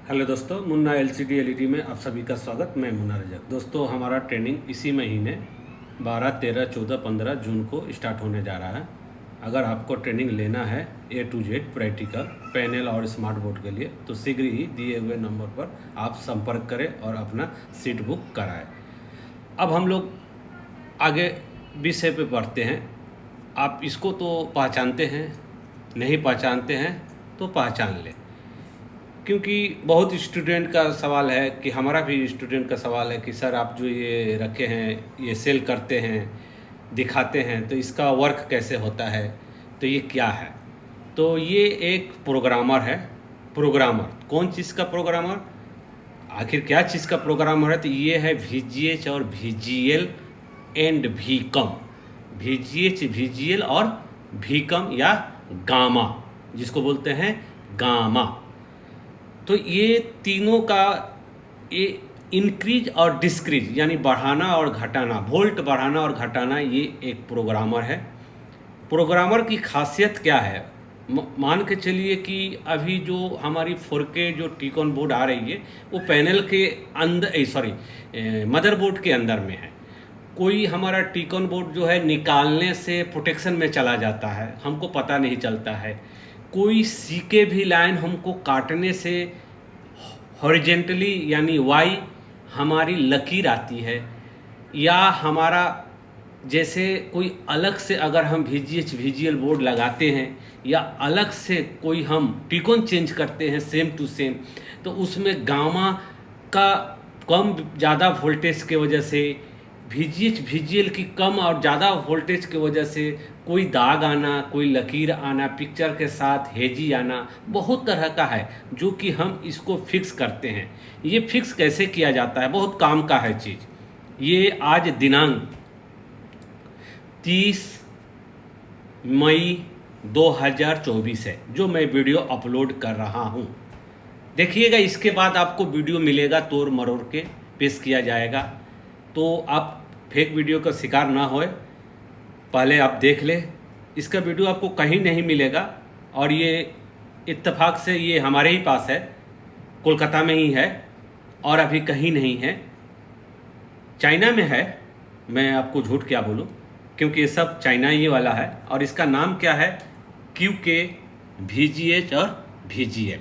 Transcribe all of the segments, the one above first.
Hello दोस्तों, Munna LCD LED में आप सभी का स्वागत। मैं मुन्ना रजक। दोस्तों, हमारा ट्रेनिंग इसी महीने 12, 13, 14, 15 जून को स्टार्ट होने जा रहा है। अगर आपको ट्रेनिंग लेना है A to Z practical panel और स्मार्ट बोर्ड के लिए, तो शीघ्र ही दिए हुए नंबर पर आप संपर्क करें और अपना सीट बुक कराएं। अब हम लोग आगे विषय पे बढ़ते हैं। आप इसको तो पहचानते हैं, नहीं पहचानते हैं तो पहचान लें, क्योंकि बहुत स्टूडेंट का सवाल है कि हमारा भी स्टूडेंट का सवाल है कि सर आप जो ये रखे हैं, ये सेल करते हैं, दिखाते हैं, तो इसका वर्क कैसे होता है, तो ये क्या है। तो ये एक प्रोग्रामर है। प्रोग्रामर कौन चीज़ का प्रोग्रामर, आखिर क्या चीज़ का प्रोग्रामर है, तो ये है VGH और VGL and VCOM। VGH, VGL और VCOM या गामा, जिसको बोलते हैं गामा। तो ये तीनों का ये इंक्रीज और डिस्क्रीज यानी बढ़ाना और घटाना, वोल्ट बढ़ाना और घटाना, ये एक प्रोग्रामर है। प्रोग्रामर की खासियत क्या है, मान के चलिए कि अभी जो हमारी 4K जो टीकॉन बोर्ड आ रही है वो पैनल के अंदर मदरबोर्ड के अंदर में है। कोई हमारा टीकॉन बोर्ड जो है निकालने से प्रोटेक्शन में चला जाता है, हमको पता नहीं चलता है। कोई सीके भी लाइन हमको काटने से हॉरिजेंटली यानी वाई हमारी लकीर आती है, या हमारा जैसे कोई अलग से अगर हम VGH VGL बोर्ड लगाते हैं या अलग से कोई हम टीकॉन चेंज करते हैं सेम टू सेम, तो उसमें गामा का कम ज़्यादा वोल्टेज के वजह से, VGH VGL की कम और ज़्यादा वोल्टेज की वजह से कोई दाग आना, कोई लकीर आना, पिक्चर के साथ हेजी आना, बहुत तरह का है जो कि हम इसको फिक्स करते हैं। ये फिक्स कैसे किया जाता है, बहुत काम का है चीज़। ये आज दिनांक 30 मई 2024 है जो मैं वीडियो अपलोड कर रहा हूँ। देखिएगा, इसके बाद आपको वीडियो मिलेगा, तोड़ मरोड़ के पेश किया जाएगा, तो आप फेक वीडियो का शिकार ना होए, पहले आप देख ले। इसका वीडियो आपको कहीं नहीं मिलेगा, और ये इत्तेफाक से ये हमारे ही पास है, कोलकाता में ही है और अभी कहीं नहीं है, चाइना में है। मैं आपको झूठ क्या बोलूँ, क्योंकि ये सब चाइना ही वाला है। और इसका नाम क्या है, QK VGH और VGL।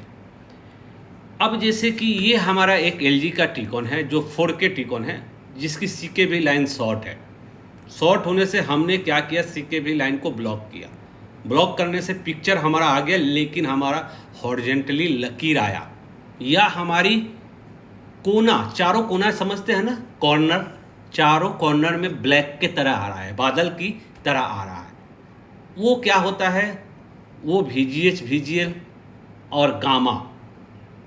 अब जैसे कि ये हमारा एक LG का टीकॉन है जो 4K टीकॉन है, जिसकी CK भी लाइन शॉर्ट है। शॉर्ट होने से हमने क्या किया, CK भी लाइन को ब्लॉक किया। ब्लॉक करने से पिक्चर हमारा आ गया, लेकिन हमारा हॉरिजेंटली लकीर आया, या हमारी कोना, चारों कोना समझते हैं ना, कॉर्नर, चारों कॉर्नर में ब्लैक के तरह आ रहा है, बादल की तरह आ रहा है। वो क्या होता है, वो VGH VGL और गामा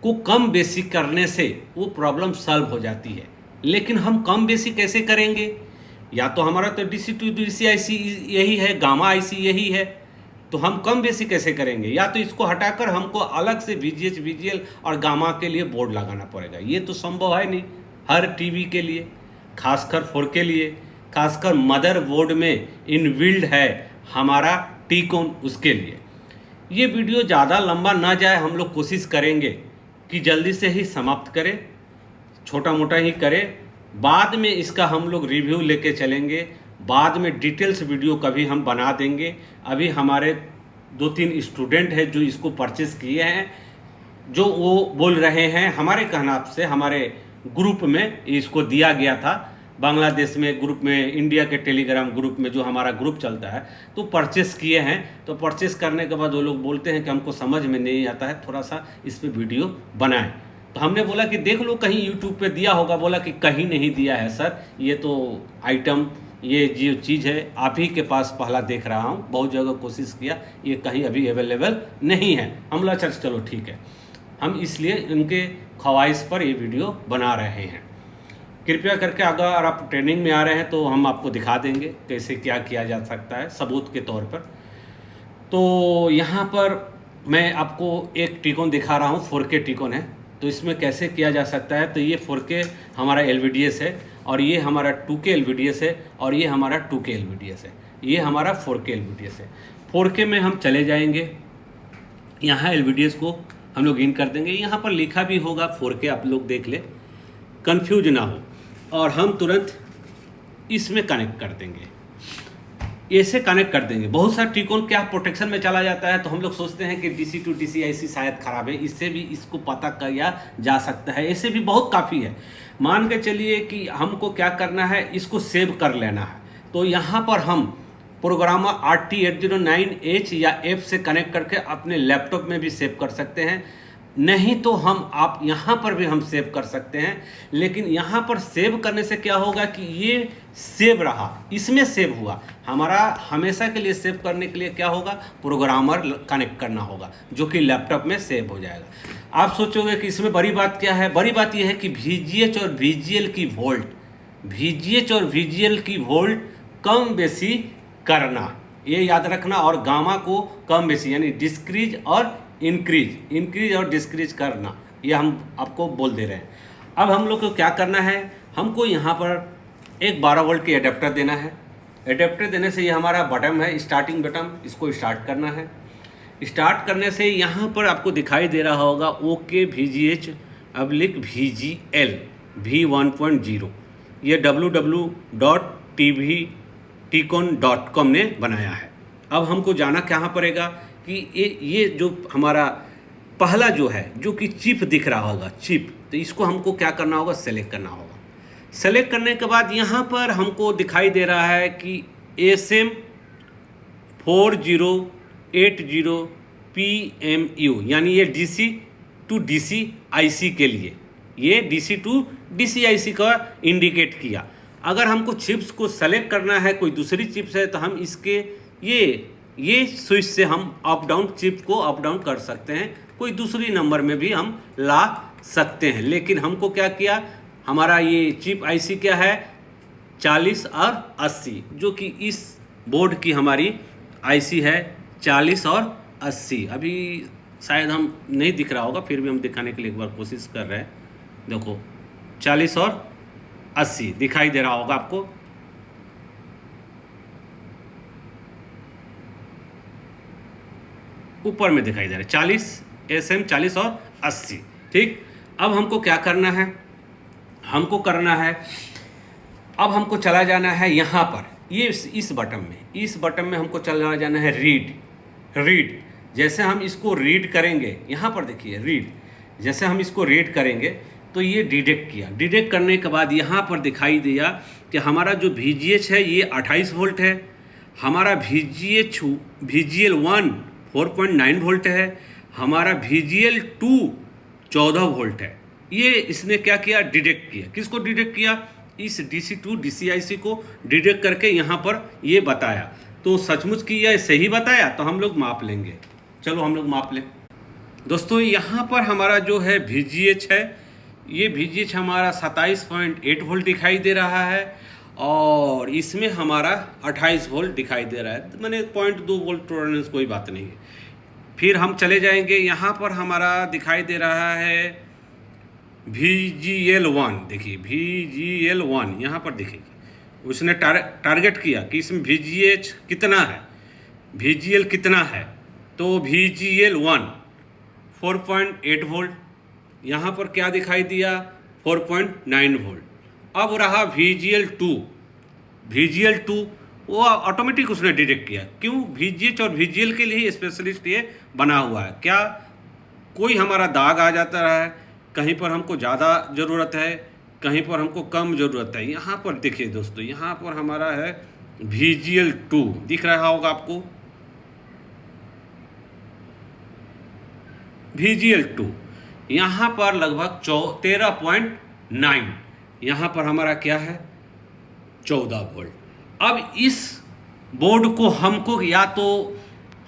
को कम बेसी करने से वो प्रॉब्लम सॉल्व हो जाती है। लेकिन हम कम बेसी कैसे करेंगे, या तो हमारा तो DC to DC IC यही है, गामा IC यही है, तो हम कम बेसी कैसे करेंगे, या तो इसको हटाकर हमको अलग से VGH VGL और गामा के लिए बोर्ड लगाना पड़ेगा। ये तो संभव है नहीं हर टीवी के लिए, खासकर 4K के लिए, खासकर मदर बोर्ड में इनबिल्ड है हमारा टीकॉन, उसके लिए। ये वीडियो ज़्यादा लंबा ना जाए, हम लोग कोशिश करेंगे कि जल्दी से ही समाप्त करें, छोटा मोटा ही करें। बाद में इसका हम लोग रिव्यू लेके चलेंगे, बाद में डिटेल्स वीडियो कभी हम बना देंगे। अभी हमारे 2-3 स्टूडेंट हैं जो इसको परचेस किए हैं, जो वो बोल रहे हैं हमारे कहना से, हमारे ग्रुप में इसको दिया गया था, बांग्लादेश में ग्रुप में, इंडिया के टेलीग्राम ग्रुप में जो हमारा ग्रुप चलता है, तो परचेस किए हैं। तो परचेस करने के बाद वो लोग बोलते हैं कि हमको समझ में नहीं आता है, थोड़ा सा इस पर वीडियो बनाएं। तो हमने बोला कि देख लो, कहीं यूट्यूब पे दिया होगा। बोला कि कहीं नहीं दिया है सर, ये तो आइटम, ये जो चीज़ है आप ही के पास पहला देख रहा हूँ, बहुत जगह कोशिश किया, ये कहीं अभी अवेलेबल नहीं है। हम बोला चलो ठीक है, हम इसलिए उनके ख्वाहिश पर ये वीडियो बना रहे हैं। कृपया करके अगर आप ट्रेनिंग में आ रहे हैं तो हम आपको दिखा देंगे कैसे क्या किया जा सकता है सबूत के तौर पर। तो यहाँ पर मैं आपको एक टीकॉन दिखा रहा हूँ, 4K टीकॉन है, तो इसमें कैसे किया जा सकता है। तो ये 4K हमारा LVDS है, और ये हमारा 2K LVDS है, और ये हमारा 2K LVDS है, ये हमारा 4K LVDS है। 4K में हम चले जाएंगे, यहाँ LVDS को हम लोग इन कर देंगे। यहाँ पर लिखा भी होगा 4K, आप लोग देख ले, कंफ्यूज ना हो। और हम तुरंत इसमें कनेक्ट कर देंगे, ऐसे कनेक्ट कर देंगे। बहुत सारा टिकोन क्या प्रोटेक्शन में चला जाता है, तो हम लोग सोचते हैं कि DC to DC IC शायद ख़राब है, इससे भी इसको पता किया जा सकता है। ऐसे भी बहुत काफ़ी है। मान के चलिए कि हमको क्या करना है, इसको सेव कर लेना है। तो यहाँ पर हम प्रोग्रामर RT809H या F से कनेक्ट करके अपने लैपटॉप में भी सेव कर सकते हैं, नहीं तो आप यहाँ पर भी हम सेव कर सकते हैं। लेकिन यहाँ पर सेव करने से क्या होगा कि ये सेव रहा, इसमें सेव हुआ। हमारा हमेशा के लिए सेव करने के लिए क्या होगा, प्रोग्रामर कनेक्ट करना होगा, जो कि लैपटॉप में सेव हो जाएगा। आप सोचोगे कि इसमें बड़ी बात क्या है? बड़ी बात यह है कि VGH और VGL की वोल्ट, VGH और VGL की वोल्ट कम बेसी करना, ये याद रखना। और गामा को कम बेसी यानी डिस्क्रीज और इंक्रीज और डिस्क्रीज करना, ये हम आपको बोल दे रहे हैं। अब हम लोग को क्या करना है, हमको यहाँ पर एक 12 वोल्ट की एडेप्टर देना है। एडेप्टर देने से ये हमारा बटन है, स्टार्टिंग बटन, इसको स्टार्ट करना है। स्टार्ट करने से यहाँ पर आपको दिखाई दे रहा होगा OK VGH VGL V1.0, ये www.tvticon.com ने बनाया है। अब हमको जाना कहाँ पड़ेगा कि ये जो हमारा पहला जो है, जो कि चिप दिख रहा होगा, चिप, तो इसको हमको क्या करना होगा, सेलेक्ट करना होगा। सेलेक्ट करने के बाद यहाँ पर हमको दिखाई दे रहा है कि SM4080 PMU, यानी ये DC to DC IC के लिए, ये DC to DC IC का इंडिकेट किया। अगर हमको चिप्स को सेलेक्ट करना है, कोई दूसरी चिप्स है, तो हम इसके ये स्विच से हम अप डाउन चिप को अप डाउन कर सकते हैं, कोई दूसरी नंबर में भी हम ला सकते हैं। लेकिन हमको क्या किया, हमारा ये चिप IC क्या है, 40 और 80, जो कि इस बोर्ड की हमारी IC है 40 और 80। अभी शायद हम नहीं दिख रहा होगा, फिर भी हम दिखाने के लिए एक बार कोशिश कर रहे हैं। देखो 40 और 80 दिखाई दे रहा होगा आपको। ऊपर में दिखाई दे रहा है 40 SM 40 और 80। ठीक, अब हमको क्या करना है, हमको करना है, अब हमको चला जाना है यहाँ पर, ये इस बटन में हमको चला जाना है रीड। जैसे हम इसको रीड करेंगे, यहाँ पर देखिए रीड, जैसे हम इसको रीड करेंगे तो ये डिटेक्ट किया। डिटेक्ट करने के बाद यहाँ पर दिखाई दिया कि हमारा जो VGH है ये 28 वोल्ट है, हमारा VGL1 4.9 वोल्ट है, हमारा VGL2 14 वोल्ट है। ये इसने क्या किया, डिटेक्ट किया। किसको डिटेक्ट किया, इस DC to DC IC को डिटेक्ट करके यहाँ पर ये बताया। तो सचमुच की यह सही बताया, तो हम लोग माप लेंगे। चलो हम लोग माप लें। दोस्तों यहाँ पर हमारा जो है VGH है, ये VGH हमारा 27.8 वोल्ट दिखाई दे रहा है, और इसमें हमारा 28 वोल्ट दिखाई दे रहा है, मैंने 0.2 वोल्ट टॉलरेंस, कोई बात नहीं है। फिर हम चले जाएंगे, यहाँ पर हमारा दिखाई दे रहा है VGL1, देखिए VGL1 यहाँ पर दिखेगी। उसने टारगेट किया कि इसमें VGH कितना है, VGL कितना है, तो VGL1 4.8 वोल्ट, यहाँ पर क्या दिखाई दिया 4.9 वोल्ट। अब रहा VGL2 वो ऑटोमेटिक उसने डिटेक्ट किया। क्यों, VGH और VGL के लिए स्पेशलिस्ट ये बना हुआ है। क्या कोई हमारा दाग आ जाता है, कहीं पर हमको ज़्यादा ज़रूरत है, कहीं पर हमको कम ज़रूरत है। यहाँ पर देखिए दोस्तों, यहाँ पर हमारा है VGL2 दिख रहा होगा आपको, VGL2 यहाँ पर लगभग 13.9, यहाँ पर हमारा क्या है 14 वोल्ट। अब इस बोर्ड को हमको, या तो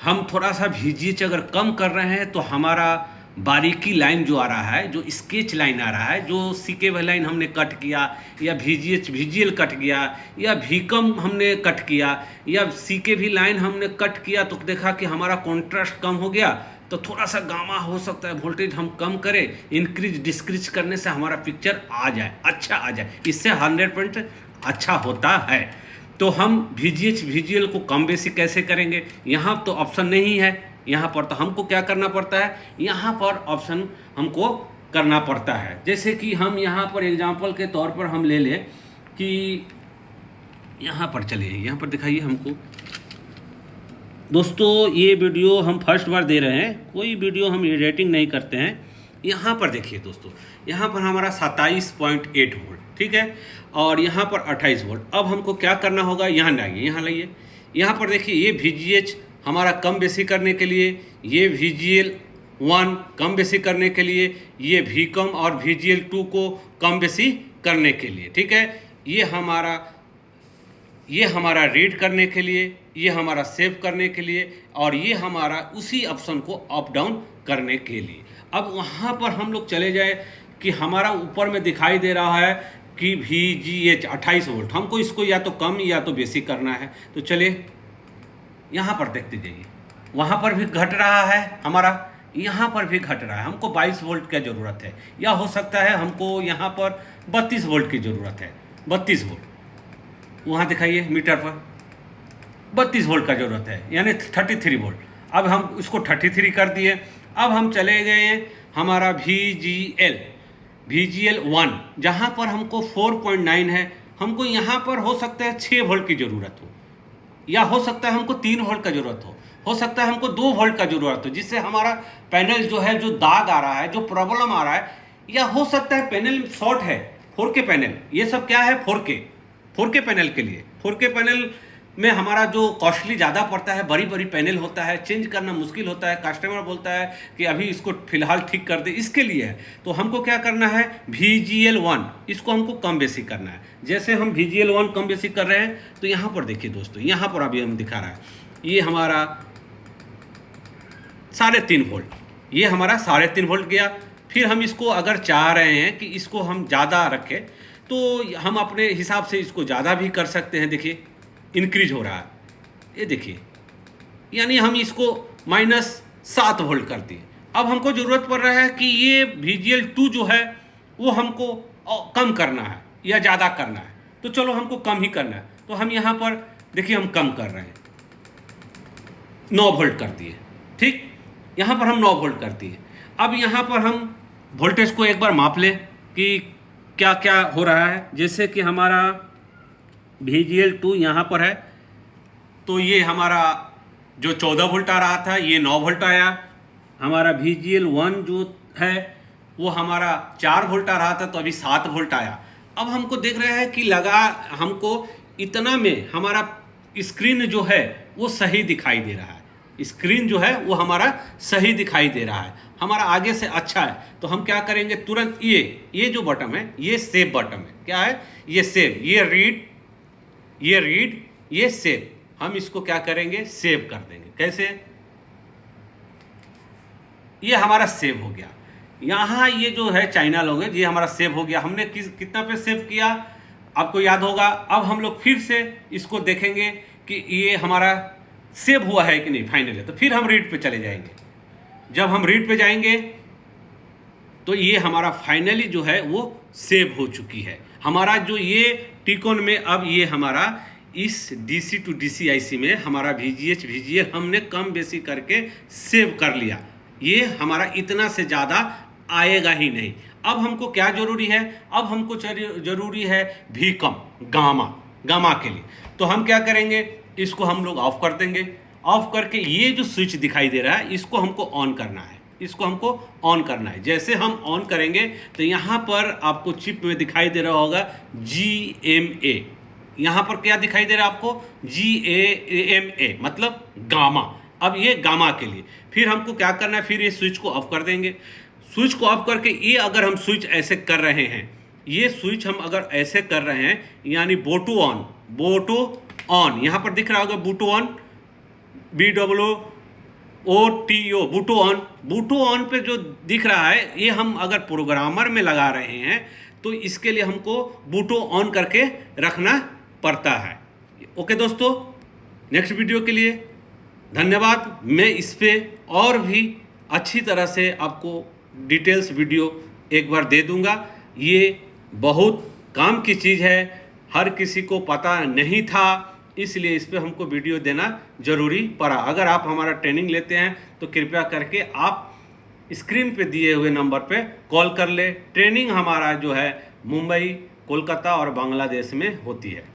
हम थोड़ा सा VGH अगर कम कर रहे हैं तो हमारा बारीकी लाइन जो आ रहा है, जो स्केच लाइन आ रहा है, जो CK लाइन हमने कट किया, या VGH VGL कट गया, या VCOM हमने कट किया, या CK भी लाइन हमने कट किया, तो देखा कि हमारा कॉन्ट्रास्ट कम हो गया, तो थोड़ा सा गामा हो सकता है, वोल्टेज हम कम करें, इंक्रीज डिस्क्रीज करने से हमारा पिक्चर आ जाए, अच्छा आ जाए, इससे 100% अच्छा होता है। तो हम VGH VGL को कम बेसी कैसे करेंगे, यहाँ तो ऑप्शन नहीं है, यहाँ पर, तो हमको क्या करना पड़ता है, यहाँ पर ऑप्शन हमको करना पड़ता है। जैसे कि हम यहाँ पर एग्जांपल के तौर पर हम ले लें कि यहाँ पर चलिए, यहाँ पर दिखाइए हमको। दोस्तों ये वीडियो हम फर्स्ट बार दे रहे हैं, कोई वीडियो हम एडिटिंग नहीं करते हैं। यहाँ पर देखिए दोस्तों, यहाँ पर हमारा 27.8 वोल्ट, ठीक है, और यहाँ पर 28 वोल्ट। अब हमको क्या करना होगा, यहाँ लाइए, यहाँ लाइए, यहाँ पर देखिए ये VGH हमारा कम बेसी करने के लिए, ये VGL1 कम बेसी करने के लिए, ये VCOM और VGL2 को कम बेसी करने के लिए, ठीक है। ये हमारा रीड करने के लिए, ये हमारा सेव करने के लिए, और ये हमारा उसी ऑप्शन को अप डाउन करने के लिए। अब वहाँ पर हम लोग चले जाए कि हमारा ऊपर में दिखाई दे रहा है कि VGH 28 वोल्ट, हमको इसको या तो कम या तो बेसिक करना है। तो चलिए यहाँ पर देखते जाइए, वहाँ पर भी घट रहा है हमारा, यहाँ पर भी घट रहा है। हमको 22 वोल्ट की ज़रूरत है, या हो सकता है हमको यहाँ पर 32 वोल्ट की ज़रूरत है। 32 वोल्ट वहाँ दिखाइए मीटर पर 32 वोल्ट का ज़रूरत है, यानी 33 वोल्ट। अब हम इसको 33 कर दिए। अब हम चले गए हमारा VGL1, जहाँ पर हमको 4.9 है, हमको यहाँ पर हो सकता है 6 वोल्ट की ज़रूरत हो, या हो सकता है हमको 3 वोल्ट का ज़रूरत हो सकता है हमको 2 वोल्ट का ज़रूरत हो, जिससे हमारा पैनल जो है, जो दाग आ रहा है, जो प्रॉब्लम आ रहा है, या हो सकता है पैनल शॉर्ट है, 4K पैनल। ये सब क्या है, 4K पैनल के लिए। 4K पैनल में हमारा जो कॉस्टली ज़्यादा पड़ता है, बड़ी बड़ी पैनल होता है, चेंज करना मुश्किल होता है, कस्टमर बोलता है कि अभी इसको फ़िलहाल ठीक कर दे, इसके लिए है। तो हमको क्या करना है, VGL1 इसको हमको कम बेसी करना है। जैसे हम VGL1 कम बेसी कर रहे हैं, तो यहाँ पर देखिए दोस्तों, यहाँ पर अभी हम दिखा रहा है, ये हमारा 3.5 वोल्ट, ये हमारा 3.5 वोल्ट गया। फिर हम इसको अगर चाह रहे हैं कि इसको हम ज़्यादा रखें, तो हम अपने हिसाब से इसको ज़्यादा भी कर सकते हैं। देखिए इंक्रीज हो रहा है, ये देखिए, यानी हम इसको -7 वोल्ट कर दिए। अब हमको ज़रूरत पड़ रहा है कि ये VGL2 जो है वो हमको कम करना है या ज़्यादा करना है, तो चलो हमको कम ही करना है। तो हम यहाँ पर देखिए हम कम कर रहे हैं, 9 वोल्ट कर दिए, ठीक, यहाँ पर हम 9 वोल्ट कर दिए। अब यहाँ पर हम वोल्टेज को एक बार माप लें कि क्या क्या हो रहा है। जैसे कि हमारा VGL2 यहाँ पर है, तो ये हमारा जो 14 वोल्ट आ रहा था, ये 9 वोल्ट आया। हमारा VGL1 जो है वो हमारा 4 वोल्ट आ रहा था, तो अभी 7 वोल्ट आया। अब हमको देख रहे हैं कि लगा हमको इतना में हमारा स्क्रीन जो है वो सही दिखाई दे रहा है, स्क्रीन जो है वो हमारा सही दिखाई दे रहा है, हमारा आगे से अच्छा है। तो हम क्या करेंगे, तुरंत ये जो बटन है, ये सेव बटन है, क्या है, ये सेव, ये रीड, ये सेव। हम इसको क्या करेंगे, सेव कर देंगे। कैसे, ये हमारा सेव हो गया। यहाँ ये जो है चाइना लोग है, ये हमारा सेव हो गया। हमने कितना पे सेव किया आपको याद होगा। अब हम लोग फिर से इसको देखेंगे कि ये हमारा सेव हुआ है कि नहीं फाइनली। तो फिर हम रीड पे चले जाएंगे। जब हम रीड पे जाएंगे तो ये हमारा फाइनली जो है वो सेव हो चुकी है। हमारा जो ये टिकोन में, अब ये हमारा इस DC to DC IC में हमारा VGH VGL हमने कम बेसी करके सेव कर लिया। ये हमारा इतना से ज़्यादा आएगा ही नहीं। अब हमको क्या ज़रूरी है, अब हमको ज़रूरी है VCOM, गामा के लिए। तो हम क्या करेंगे, इसको हम लोग ऑफ कर देंगे। ऑफ करके ये जो स्विच दिखाई दे रहा है इसको हमको ऑन करना है, इसको हमको ऑन करना है। जैसे हम ऑन करेंगे तो यहाँ पर आपको चिप में दिखाई दे रहा होगा GMA। यहाँ पर क्या दिखाई दे रहा है आपको, GAMA, मतलब गामा। अब ये गामा के लिए फिर हमको क्या करना है, फिर ये स्विच को ऑफ कर देंगे। स्विच को ऑफ करके ये अगर हम स्विच ऐसे कर रहे हैं, ये स्विच हम अगर ऐसे कर रहे हैं, यानी बोटो ऑन, यहाँ पर दिख रहा होगा बूटो ऑन, BOOTO, बूटो ऑन पे जो दिख रहा है, ये हम अगर प्रोग्रामर में लगा रहे हैं तो इसके लिए हमको बूटो ऑन करके रखना पड़ता है। ओके दोस्तों, नेक्स्ट वीडियो के लिए धन्यवाद। मैं इस पे और भी अच्छी तरह से आपको डिटेल्स वीडियो एक बार दे दूंगा। ये बहुत काम की चीज़ है, हर किसी को पता नहीं था, इसलिए इस पे हमको वीडियो देना ज़रूरी पड़ा। अगर आप हमारा ट्रेनिंग लेते हैं तो कृपया करके आप स्क्रीन पे दिए हुए नंबर पे कॉल कर ले। ट्रेनिंग हमारा जो है मुंबई, कोलकाता और बांग्लादेश में होती है।